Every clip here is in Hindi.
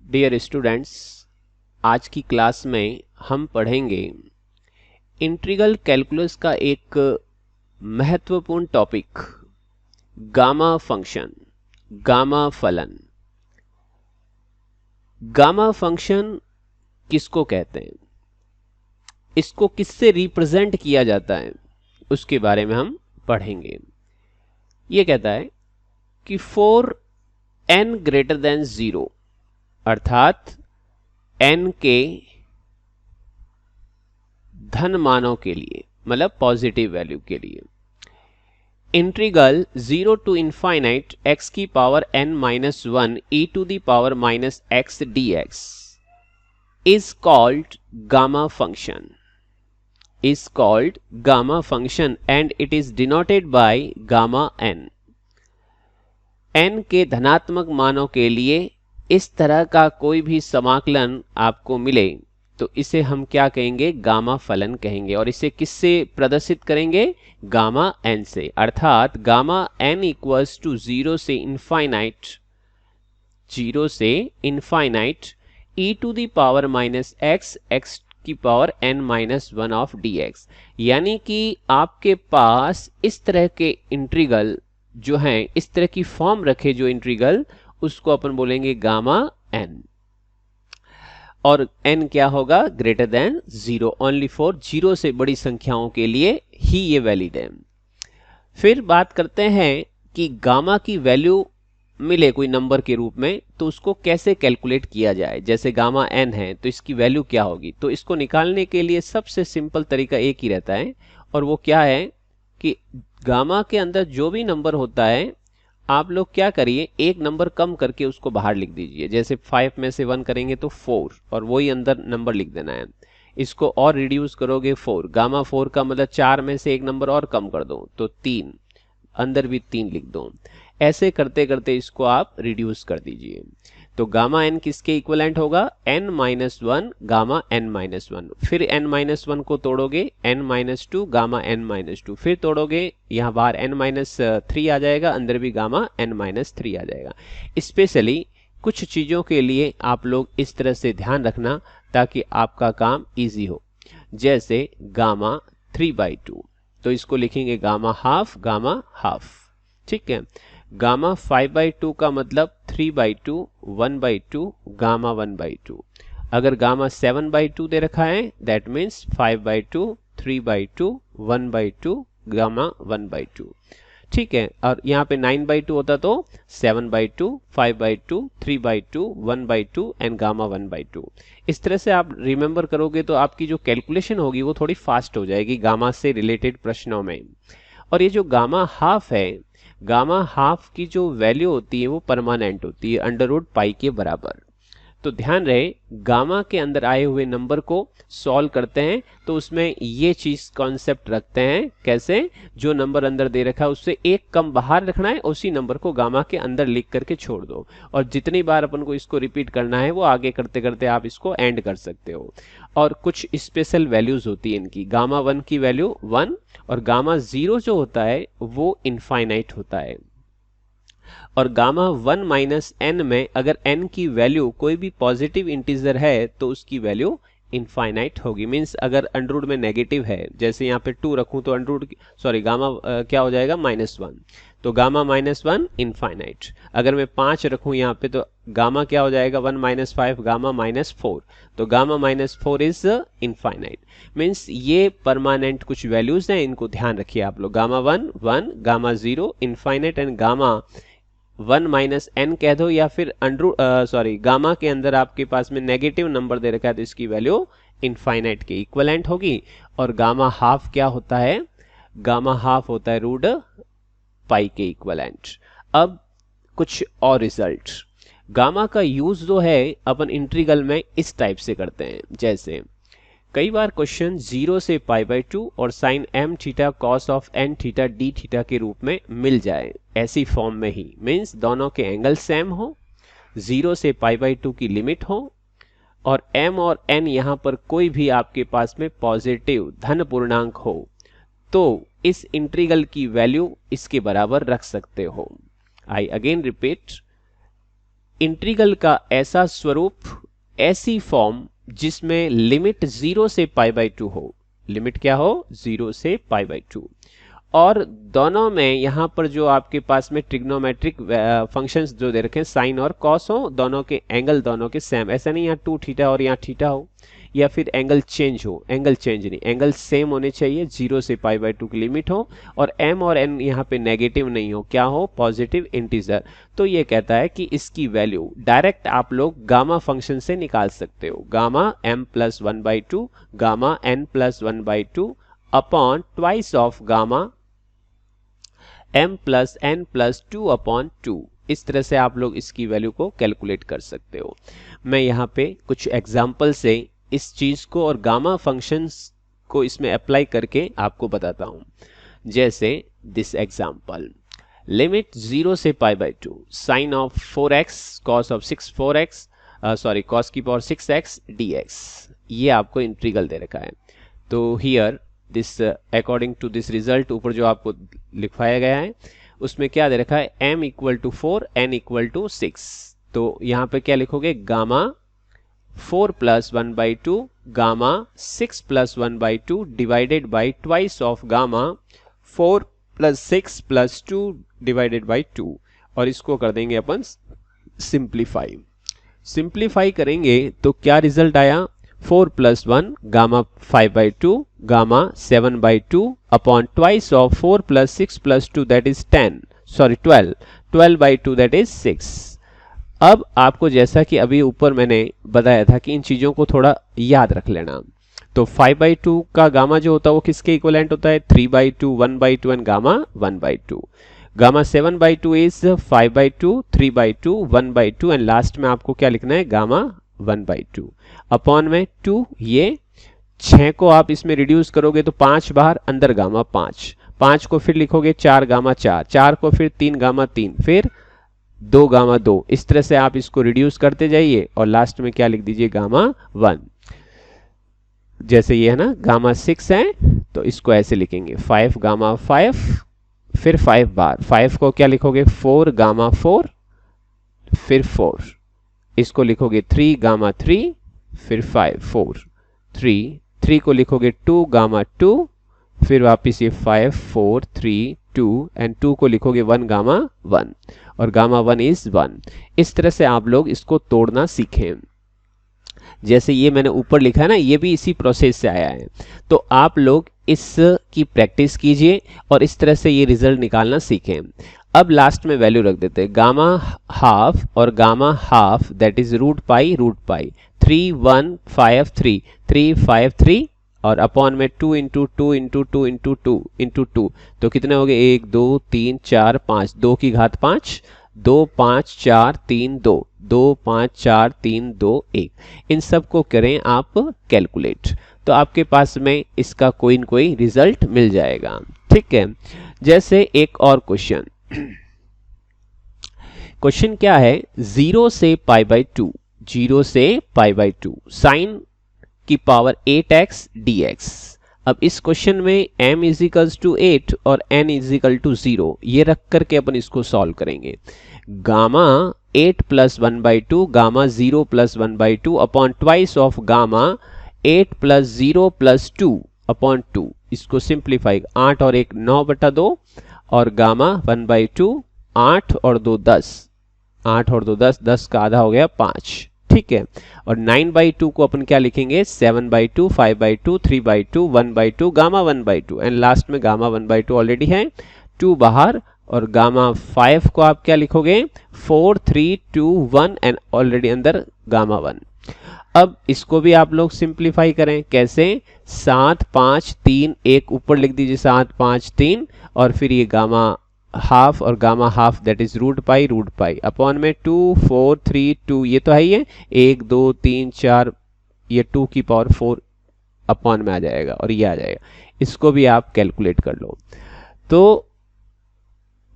डियर स्टूडेंट्स, आज की क्लास में हम पढ़ेंगे इंटीग्रल कैलकुलस का एक महत्वपूर्ण टॉपिक गामा फंक्शन, गामा फलन। गामा फंक्शन किसको कहते हैं, इसको किससे रिप्रेजेंट किया जाता है, उसके बारे में हम पढ़ेंगे। यह कहता है कि फॉर n ग्रेटर देन 0 अर्थात n के धन मानों के लिए, मतलब पॉजिटिव वैल्यू के लिए, इंटीग्रल 0 टू इनफाइनाइट x की power n minus 1 e to the power minus x dx is called gamma function, is called gamma function and it is denoted by gamma n। n के धनात्मक मानों के लिए इस तरह का कोई भी समाकलन आपको मिले तो इसे हम क्या कहेंगे, गामा फलन कहेंगे। और इसे किससे प्रदर्शित करेंगे, गामा n से। अर्थात गामा n इक्वल्स टू 0 से इनफाइनाइट, 0 से infinite e to the power minus x, x की power n minus 1 of dx। यानी कि आपके पास इस तरह के इंटीग्रल जो हैं, इस तरह की फॉर्म रखे जो इंटीग्रल, उसको अपन बोलेंगे गामा n। और n क्या होगा, ग्रेटर देन 0, ओनली फॉर 0 से बड़ी संख्याओं के लिए ही ये वैलिड है। फिर बात करते हैं कि गामा की वैल्यू मिले कोई नंबर के रूप में तो उसको कैसे कैलकुलेट किया जाए। जैसे गामा n है तो इसकी वैल्यू क्या होगी, तो इसको निकालने के लिए सबसे सिंपल तरीका एक ही रहता है, और वो क्या है कि गामा के अंदर जो भी नंबर होता है, आप लोग क्या करिए, एक नंबर कम करके उसको बाहर लिख दीजिए। जैसे 5 में से 1 करेंगे तो 4, और वही अंदर नंबर लिख देना है। इसको और रिड्यूस करोगे 4, गामा 4 का मतलब 4 में से एक नंबर और कम कर दो तो 3, अंदर भी 3 लिख दो। ऐसे करते करते इसको आप रिड्यूस कर दीजिए। तो गामा n किसके इक्वलेंट होगा, n minus 1 gamma n minus 1। फिर n माइनस 1 को तोड़ोगे n minus 2 gamma n minus 2। फिर तोड़ोगे, यहाँ बाहर n माइनस 3 आ जाएगा, अंदर भी गामा n माइनस 3 आ जाएगा। स्पेशली कुछ चीज़ों के लिए आप लोग इस तरह से ध्यान रखना ताकि आपका काम इजी हो। जैसे गामा 3/2, तो इसको लिखेंगे गामा हाफ, गामा हाफ। ठीक है। गामा 5/2 का मतलब 3/2, 1/2, गामा 1/2। अगर गामा 7/2 दे रखा है, दैट मीन्स 5/2, 3/2, 1/2, गामा 1/2। ठीक है। और यहाँ पे 9/2 होता तो 7/2, 5/2, 3/2, 1/2 एंड गामा 1/2। इस तरह से आप रिमेंबर करोगे तो आपकी जो कैलकुलेशन होगी वो थोड़ी फास्ट हो जाएगी गामा से रिलेटेड प्रश्नों में। और ये जो गामा हाफ है, गामा हाफ की जो वैल्यू होती है वो परमानेंट होती है, अंडर रूट पाई के बराबर। तो ध्यान रहे, गामा के अंदर आए हुए नंबर को सॉल्व करते हैं तो उसमें ये चीज कॉन्सेप्ट रखते हैं, कैसे, जो नंबर अंदर दे रखा है उससे एक कम बाहर रखना है, उसी नंबर को गामा के अंदर लिख करके छोड़ दो। और जितनी बार अपन को इसको रिपीट करना है वो आगे करते करते आप इसको एंड कर सकते हो। और कुछ स्पेशल वैल्यूज होती है इनकी। गामा 1 की वैल्यू 1, और गामा 0 जो होता है वो इनफाइनाइट होता है। और गामा 1 माइनस n में अगर n की वैल्यू कोई भी पॉजिटिव इंटीजर है तो उसकी वैल्यू इनफाइनाइट होगी। मीन्स अगर अंडररूट में नेगेटिव है, जैसे यहाँ पे 2 रखूं तो अंडररूट सॉरी गामा क्या हो जाएगा, -1, तो गामा -1 इनफाइनाइट। अगर मैं 5 रखूं यहाँ पे तो गामा क्या हो जाएगा, 1 - 5 गामा -4, तो गामा -4 इज इनफाइनाइट। मीन्स ये परमानेंट कुछ वैल्यूज हैं, इनको ध्यान रखिए आप लोग। Gamma 1 1, gamma 0 infinite, and gamma 1 minus n कह दो, या फिर गामा के अंदर आपके पास में नेगेटिव नंबर दे रखा है तो इसकी वैल्यू इनफाइनाइट के इक्वलेंट होगी। और गामा हाफ क्या होता है, गामा हाफ होता है रूट पाई के इक्वलेंट। अब कुछ और रिजल्ट, गामा का यूज जो है अपन इंटीग्रल में इस टाइप से करते हैं। जैसे कई बार क्वेश्चन 0 से π/2 और sine m theta cos of n theta d theta के रूप में मिल जाए, ऐसी फॉर्म में ही, मीन्स दोनों के एंगल सेम हो, 0 से π/2 की लिमिट हो, और m और n यहाँ पर कोई भी आपके पास में पॉजिटिव धन पूर्णांक हो, तो इस इंटीग्रल की वैल्यू इसके बराबर रख सकते हो। आई अगेन रिपीट, इंटीग्रल का ऐसा स्वरूप, ऐसी फॉर्म जिसमें लिमिट 0 से π/2 हो। लिमिट क्या हो? 0 से π/2। और दोनों में यहाँ पर जो आपके पास में ट्रिग्नोमेट्रिक फंक्शंस जो दे रखे हैं, साइन और कॉस हो, दोनों के एंगल दोनों के सेम, ऐसा नहीं यहाँ 2 थीटा और यहाँ थीटा हो, या फिर एंगल चेंज हो। एंगल चेंज नहीं, एंगल सेम होने चाहिए, 0 से π/2 की लिमिट हो, और m और n यहाँ पे नेगेटिव नहीं हो, क्या हो? Positive integer. तो ये कहता है कि इसकी वैल्यू डायरेक्ट आप लोग गामा फंक्शन से निकाल सकते हो। Gamma m+1/2 gamma n+1/2 upon twice of gamma m+n+2/2। इस तरह से आप लोग इसकी वैल्यू को कैलकुलेट कर सकते हो। मैं यहाँ पे कुछ एग्जाम्पल से इस चीज को और गामा फंक्शंस को इसमें अप्लाई करके आपको बताता हूं। जैसे दिस एग्जाम्पल, लिमिट 0 से π/2 sine of 4x cos of 4x cos की पावर 6x dx, ये आपको इंटीग्रल दे रखा है। तो here this according to this result, ऊपर जो आपको लिखवाया गया है उसमें क्या दे रखा है? m = 4 n = 6। तो यहाँ पे क्या लिखोगे? Gamma 4 + 1/2 gamma 6 + 1/2 divided by twice of gamma 4 + 6 + 2 divided by 2, और इसको कर देंगे अपन सिंप्लीफाई। सिंप्लीफाई करेंगे तो क्या रिजल्ट आया? 4 + 1 gamma 5/2 gamma 7/2 upon twice of 4 + 6 + 2 that is 12 12/2 that is 6। अब आपको जैसा कि अभी ऊपर मैंने बताया था कि इन चीजों को थोड़ा याद रख लेना। तो 5/2 का गामा जो होता है वो किसके इक्विवेलेंट होता है? 3/2 1/2 and gamma 1/2। Gamma 7/2 is 5/2 3/2 1/2 and last में आपको क्या लिखना है? गामा 1/2 अपॉन में 2। ये 6 को आप इसमें रिड्यूस करोगे तो 5 बाहर, अंदर गामा 5 को फिर लिखोगे 4 गामा 4 को फिर 3 गामा 3, फिर 2 गामा 2। इस तरह से आप इसको रिड्यूस करते जाइए और लास्ट में क्या लिख दीजिए? गामा 1। जैसे ये है ना, गामा 6 है तो इसको ऐसे लिखेंगे 5 गामा 5, फिर 5 बार, 5 को क्या लिखोगे? 4 गामा 4, फिर 4, इसको लिखोगे 3 गामा 3, फिर 5 4 3 को लिखोगे 2 गामा 2, फिर वापिस ये 5 4 3 2 एंड 2 को लिखोगे 1 गामा 1, और गामा 1 इज 1। इस तरह से आप लोग इसको तोड़ना सीखें। जैसे ये मैंने ऊपर लिखा है ना, ये भी इसी प्रोसेस से आया है। तो आप लोग इसकी प्रैक्टिस कीजिए और इस तरह से ये रिजल्ट निकालना सीखें। अब लास्ट में वैल्यू रख देते हैं, गामा हाफ और गामा हाफ दैट इज √π 3 1 5 3 3 5 3 और अपॉन में 2 × 2 × 2 × 2 × 2, तो कितने हो गए? 1 2 3 4 5, 2 की घात 5, 2 5 4 3 2, 2 5 4 3 2 1। इन सब को करें आप कैलकुलेट, तो आपके पास में इसका कोई न कोई रिजल्ट मिल जाएगा। ठीक है, जैसे एक और क्वेश्चन, क्वेश्चन क्या है? 0 से π/2 0 से π/2 साइन की पावर 8x dx। अब इस क्वेश्चन में m = 8 और n = 0, ये रख करके अपन इसको सॉल्व करेंगे। Gamma 8 + 1/2 gamma 0 + 1/2 upon twice of gamma 8 + 0 + 2 upon 2, इसको सिंप्लीफाई 8 और 1 9/2 और गामा 1/2 8 और 2 10, 8 और 2 10, 10 का आधा हो गया 5। ठीक है, और 9/2 को अपन क्या लिखेंगे? 7/2 5/2 3/2 1/2 गामा 1/2 एंड लास्ट में गामा 1/2 ऑलरेडी है, 2 बाहर, और गामा 5 को आप क्या लिखोगे? 4 3 2 1 एंड ऑलरेडी अंदर गामा 1। अब इसको भी आप लोग सिंप्लीफाई करें, कैसे? 7 5 3 1 ऊपर लिख दीजिए 7 5 3 और फिर ये गामा हाफ और gamma half that is √π upon में 2 4 3 2, ये तो है ही है, 1 2 3 4, ये 2 की पावर 4 अपॉन में आ जाएगा और ये आ जाएगा। इसको भी आप कैलकुलेट कर लो। तो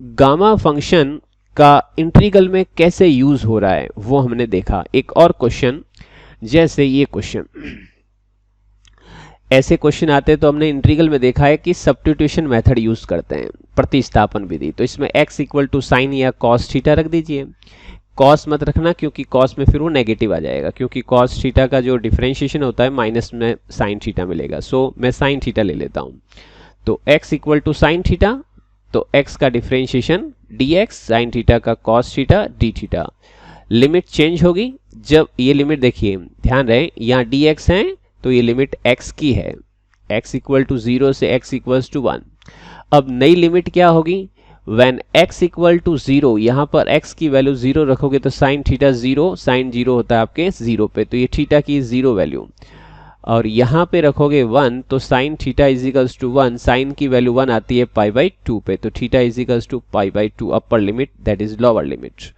गामा फंक्शन का इंटीग्रल में कैसे यूज हो रहा है वो हमने देखा। एक और क्वेश्चन, जैसे ये क्वेश्चन, ऐसे क्वेश्चन आते हैं तो हमने इंटीग्रल में देखा है कि सब्स्टिट्यूशन मेथड यूज करते हैं, प्रतिस्थापन विधि। तो इसमें x = साइन या cos थीटा रख दीजिए, कॉस मत रखना, क्योंकि कॉस में फिर वो नेगेटिव आ जाएगा, क्योंकि कॉस थीटा का जो डिफरेंशिएशन होता है माइनस में साइन थीटा मिलेगा। सो मैं साइन थीटा ले लेता हूँ। तो x equal to sine theta, तो x का डिफरेंशिएशन dx, साइन थीटा का cos theta d theta. Limit change होगी जब ये लिमिट, देखिए ध्यान रहे यहाँ dx है तो ये लिमिट x की है, x इक्वल टू 0 से x इक्वल्स टू 1। अब नई लिमिट क्या होगी, व्हेन x इक्वल टू 0, यहाँ पर x की वैल्यू 0 रखोगे तो साइन थीटा 0, साइन 0 होता है आपके 0 पे, तो ये थीटा की 0 वैल्यू, और यहाँ पे रखोगे 1 तो sine theta equals to 1, sine की वैल्यू 1 आती है पाई बाई 2 पे, तो theta equals to pi by 2 upper limit that is lower limit.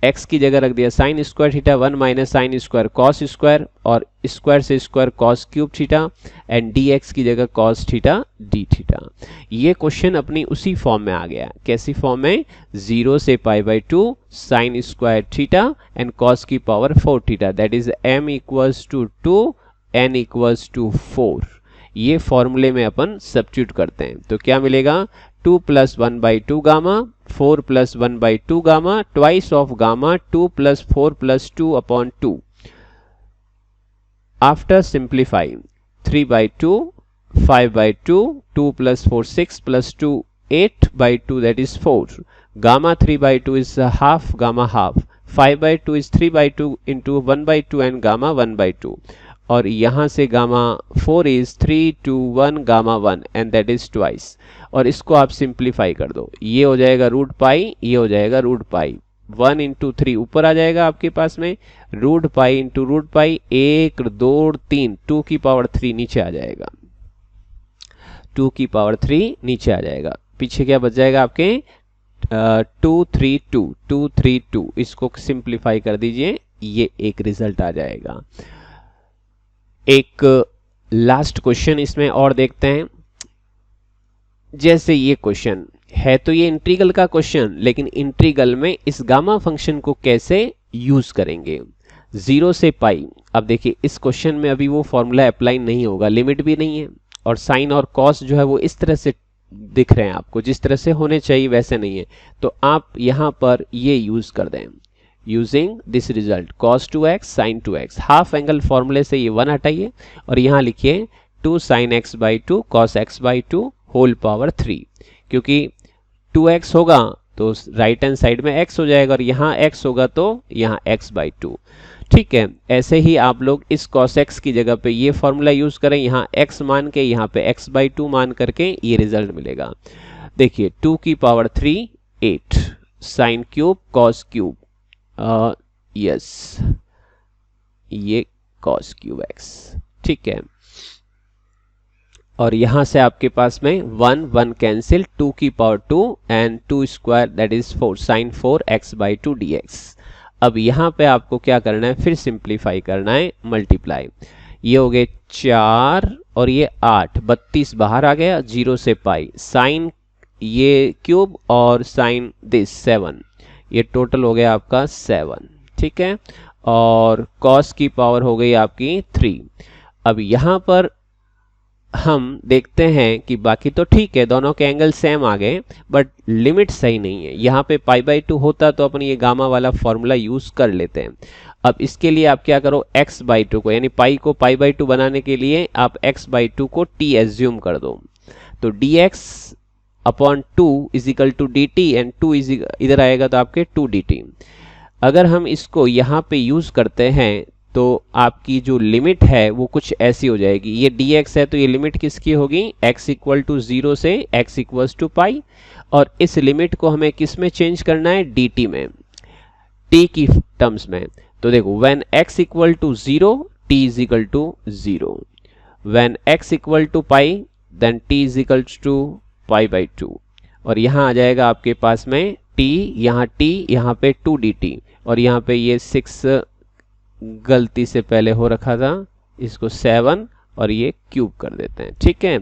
x की जगह रख दिया sine square theta 1 minus sine square cos square, और स्क्वायर से square cos cube theta, and dx की जगह कॉस थीटा डी थीटा। ये क्वेश्चन अपनी उसी फॉर्म में आ गया। कैसी फॉर्म में, 0 से pi by 2 sine square theta and cos की power 4 theta, that is m equals to 2 n equals to 4। ये फॉर्मूले में अपन सब्स्टिट्यूट करते हैं तो क्या मिलेगा, 2 plus 1 by 2 gamma, 4 plus 1 by 2 gamma, twice of gamma 2 plus 4 plus 2 upon 2। After simplifying 3 by 2, 5 by 2, 2 plus 4 6 plus 2 8 by 2 that is 4. Gamma 3 by 2 is half gamma half. 5 by 2 is 3 by 2 into 1 by 2 and gamma 1 by 2. और यहाँ से gamma 4 is 3 2 1 gamma 1 and that is twice. और इसको आप सिंप्लीफाई कर दो, ये हो जाएगा रूट पाई, ये हो जाएगा रूट पाई। 1 इंटू 3 ऊपर आ जाएगा आपके पास में, root pi into root pi, 1 2 3, 2 की पावर 3 नीचे आ जाएगा, 2 की पावर 3 नीचे आ जाएगा। पीछे क्या बच जाएगा आपके 232, 232। इसको सिंप्लीफाई कर दीजिए, ये एक रिजल्ट आ जाएगा। एक लास्ट क्वेश्चन इसमें और देखते हैं। जैसे ये क्वेश्चन है तो ये इंटीग्रल का क्वेश्चन, लेकिन इंटीग्रल में इस गामा फंक्शन को कैसे यूज करेंगे, 0 से पाई। अब देखिए इस क्वेश्चन में अभी वो फॉर्मूला अप्लाई नहीं होगा, लिमिट भी नहीं है, और साइन और कॉस जो है वो इस तरह से दिख रहे हैं आपको, जिस तरह से होने चाहिए वैसे नहीं है। तो आप यहां पर ये यूज कर दें, using this result cos 2x sin 2x। Half angle फॉर्मूले से ये 1 हटाइए और यहाँ लिखिए 2 sin x by 2 cos x by 2 whole power 3। क्योंकि 2x होगा तो राइट हैंड साइड में x हो जाएगा, और यहाँ x होगा तो यहाँ x बाई 2। ठीक है, ऐसे ही आप लोग इस cos x की जगह पे ये फॉर्मूला यूज करें, यहाँ x मान के यहाँ पे x बाई 2 मान करके ये रिजल्ट मिलेगा। देखिए 2 की power 3 8 sine cube cos cube, yes ये cos क्यूब x। ठीक है, और यहां से आपके पास में 1 1 कैंसिल, 2 की power 2 and 2 square that is 4 sine 4 x by 2 dx। अब यहां पे आपको क्या करना है, फिर सिंप्लीफाई करना है, मल्टीप्लाई। ये हो गए 4 और ये 8, 32 बाहर आ गया, 0 से पाई, साइन ये क्यूब और साइन दिस 7, ये टोटल हो गया आपका 7। ठीक है, और cos की पावर हो गई आपकी 3। अब यहां पर हम देखते हैं कि बाकी तो ठीक है, दोनों के एंगल सेम आ गए, बट लिमिट सही नहीं है। यहाँ पे पाई बाई 2 होता तो अपन ये गामा वाला फॉर्मूला यूज कर लेते हैं। अब इसके लिए आप क्या करो, x बाई 2 को, यानी पाई को पाई बाई 2 बनाने के लिए आप x बाई 2 को t एज्यूम कर दो, तो dx upon 2 is equal to d t, and 2 इधर आएगा तो आपके 2 dt। अगर हम इसको यहाँ पे यूज करते हैं तो आपकी जो लिमिट है वो कुछ ऐसी हो जाएगी। ये dx है तो ये लिमिट किसकी होगी, x इक्वल टू 0 से x इक्वल्स टू पाई, और इस लिमिट को हमें किस में चेंज करना है, dt में, t की टर्म्स में। तो देखो when x equal to 0 t is equal to 0, when x equal to pi then t is equal to pi by 2, और यहाँ आ जाएगा आपके पास में t, यहाँ पे 2 dt, और यहाँ पे ये 6 गलती से पहले हो रखा था, इसको 7 और ये क्यूब कर देते हैं। ठीक है,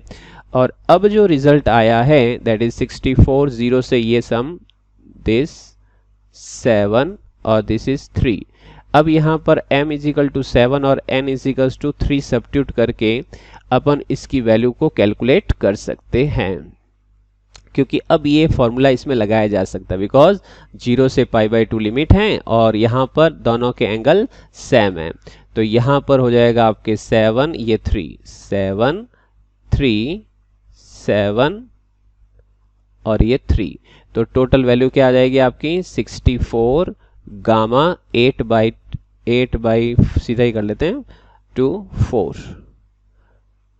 और अब जो रिजल्ट आया है दैट इज 64, 0 से ये सम दिस 7 और दिस इज 3। अब यहाँ पर m इज इक्वल टू 7 और n is equal to 3 substitute करके अपन इसकी वैल्यू को कैलकुलेट कर सकते हैं। क्योंकि अब ये फॉर्मूला इसमें लगाया जा सकता है बिकॉज 0 से π/2 लिमिट है और यहाँ पर दोनों के एंगल सेम है। तो यहाँ पर हो जाएगा आपके 7, ये 3, 7, 3, 7 और ये 3। तो टोटल वैल्यू क्या आ जाएगी आपकी 64 गामा 8 बाई सीधा ही कर लेते हैं 2 4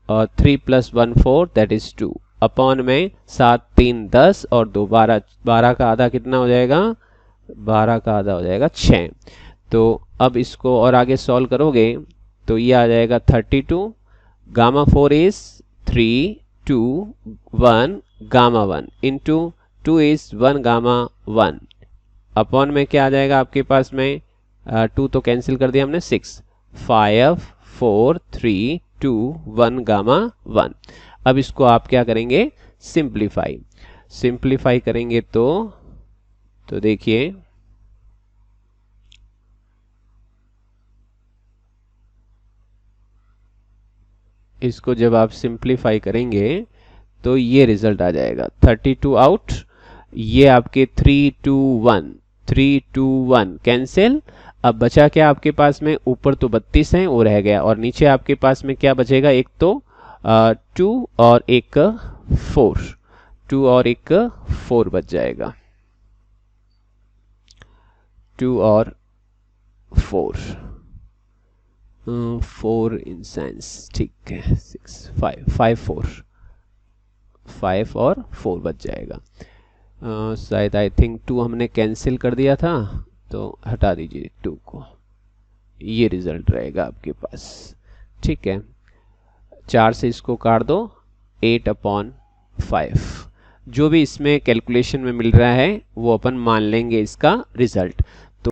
और 3 + 1 4 दैट इज 2 अपॉन में 7 3 10 और 2 12, 12 का आधा कितना हो जाएगा, 12 का आधा हो जाएगा 6। तो अब इसको और आगे सॉल्व करोगे तो ये आ जाएगा 32 gamma 4 is 3 2 1 gamma 1 into 2 is 1 gamma 1 upon में क्या आ जाएगा आपके पास में 2 तो कैंसिल कर दिया हमने 6 5 4 3 2 1 गामा 1। अब इसको आप क्या करेंगे सिंप्लीफाई करेंगे तो देखिए इसको जब आप सिंप्लीफाई करेंगे तो ये रिजल्ट आ जाएगा 32 आउट, ये आपके 3 2 1 कैंसिल। अब बचा क्या आपके पास में, ऊपर तो 32 है वो रह गया और नीचे आपके पास में क्या बचेगा, एक तो 2 और एक 4, 2 और एक 4 बच जाएगा, 2 और 4 4 इन साइंस, ठीक है 6 5 और 4 बच जाएगा। शायद आई थिंक 2 हमने कैंसिल कर दिया था तो हटा दीजिए 2 को, ये रिजल्ट रहेगा आपके पास। ठीक है 4 से इसको काट दो 8/5, जो भी इसमें कैलकुलेशन में मिल रहा है वो अपन मान लेंगे इसका रिजल्ट।